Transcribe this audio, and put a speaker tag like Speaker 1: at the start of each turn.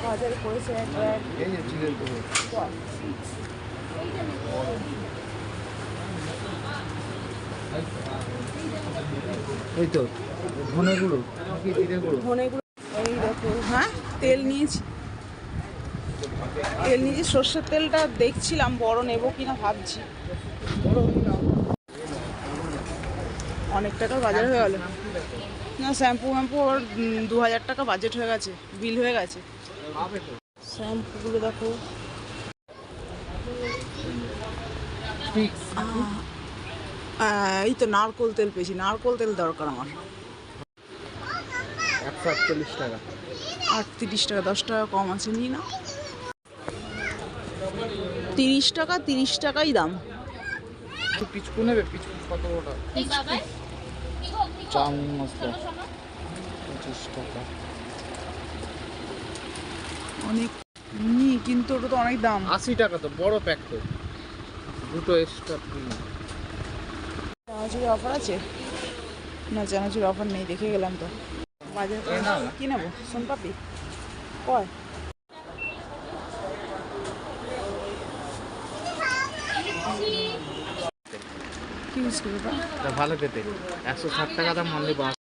Speaker 1: বাজারে পড়েছে এক ব্যাগ।
Speaker 2: এই যে চিকেন তো এই তো ধনে গুঁড়ো কি জিরে গুঁড়ো
Speaker 1: ধনেগুলো এই দেখো। হ্যাঁ, তেল নিয়েছি। তেল নিয়েছি, সর্ষের তেলটা দেখছিলাম বড় নেবো কিনা ভাবছি। অনেক টাকার বাজার হয়ে গেল। না, শ্যাম্পু ফ্যাম্পু আবার 2000 টাকা বাজেট হয়ে গেছে, বিল হয়ে গেছে। শ্যাম্পুগুলো দেখো। এই তো নারকোল তেল পেয়েছি, নারকোল তেল দরকার আমার।
Speaker 2: 148 টাকা।
Speaker 1: 38 টাকা, 10 টাকা কম আছে, নি না। 30 টাকা, 30 টাকাই দাম।
Speaker 2: পিচকু নেবে? পিচকু কত ওটা? চাউমিন মশলা 25 টাকা।
Speaker 1: অনেক কিন্তু ওটা তো অনেক দাম।
Speaker 2: 80 টাকা তো বড় প্যাক তো, দুটো এক্সট্রা ফ্রি।
Speaker 1: চানাচুরের অফার আছে না? চানাচুরের অফার নেই, দেখে গেলাম তো বাজারে। কি নেবো? সোনপাপড়ি কয়? কি বিস্কুট ওটা?
Speaker 2: ভালো খেতে, 160 টাকা দাম, অনলি 72